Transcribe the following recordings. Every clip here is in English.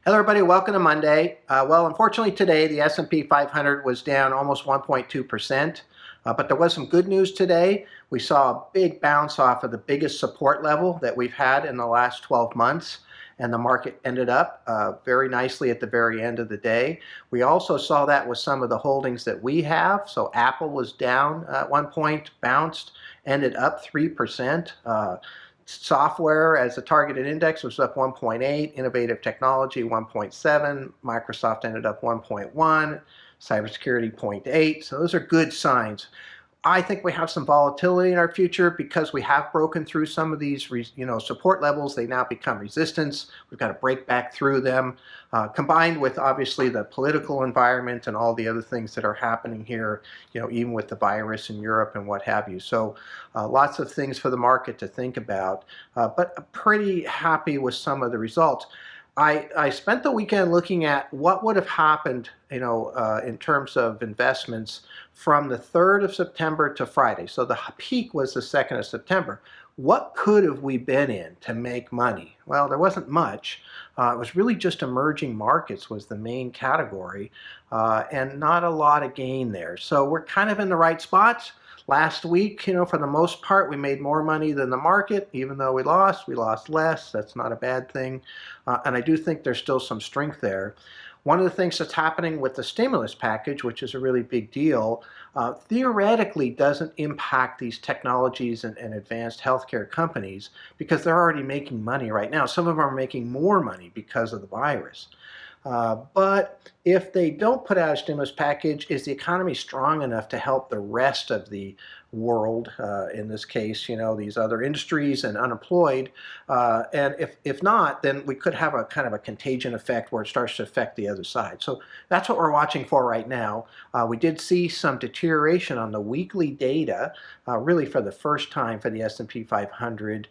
Hello everybody, welcome to Monday. Well, unfortunately today the S&P 500 was down almost 1.2%, but there was some good news today. We saw a big bounce off of the biggest support level that we've had in the last 12 months, and the market ended up very nicely at the very end of the day. We also saw that with some of the holdings that we have. So Apple was down at one point, bounced, ended up 3%. Software as a targeted index was up 1.8, innovative technology 1.7, Microsoft ended up 1.1, cybersecurity 0.8. So those are good signs. I think we have some volatility in our future because we have broken through some of these, support levels. They now become resistance. We've got to break back through them, combined with obviously the political environment and all the other things that are happening here, even with the virus in Europe and what have you. So lots of things for the market to think about, but I'm pretty happy with some of the results. I spent the weekend looking at what would have happened, in terms of investments from the 3rd of September to Friday. So the peak was the 2nd of September. What could have we been in to make money? Well, there wasn't much. It was really just emerging markets was the main category, and not a lot of gain there. So we're kind of in the right spots. Last week, for the most part, we made more money than the market. Even though we lost less. That's not a bad thing. And I do think there's still some strength there. One of the things that's happening with the stimulus package, which is a really big deal, theoretically doesn't impact these technologies and advanced healthcare companies because they're already making money right now. Some of them are making more money because of the virus. But if they don't put out a stimulus package, is the economy strong enough to help the rest of the world, in this case, these other industries and unemployed? And if not, then we could have a kind of a contagion effect where it starts to affect the other side. So that's what we're watching for right now. We did see some deterioration on the weekly data, really for the first time for the S&P 500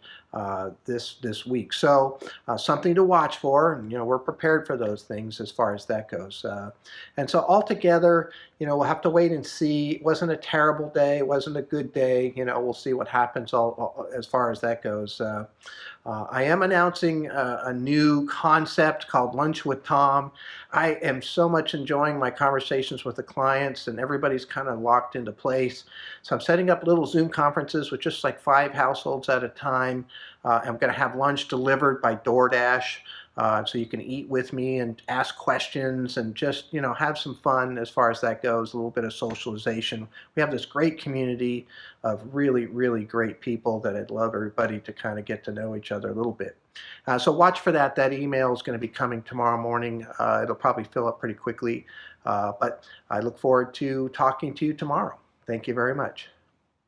this week. So something to watch for, and we're prepared for those things as far as that goes. And so altogether, we'll have to wait and see. It wasn't a terrible day. It wasn't a good day. We'll see what happens as far as that goes. I am announcing a new concept called Lunch with Tom. I am so much enjoying my conversations with the clients, and everybody's kind of locked into place. So I'm setting up little Zoom conferences with just like 5 households at a time. I'm going to have lunch delivered by DoorDash. So you can eat with me and ask questions and just, have some fun as far as that goes, a little bit of socialization. We have this great community of really, really great people that I'd love everybody to kind of get to know each other a little bit. So watch for that. That email is going to be coming tomorrow morning. It'll probably fill up pretty quickly, but I look forward to talking to you tomorrow. Thank you very much.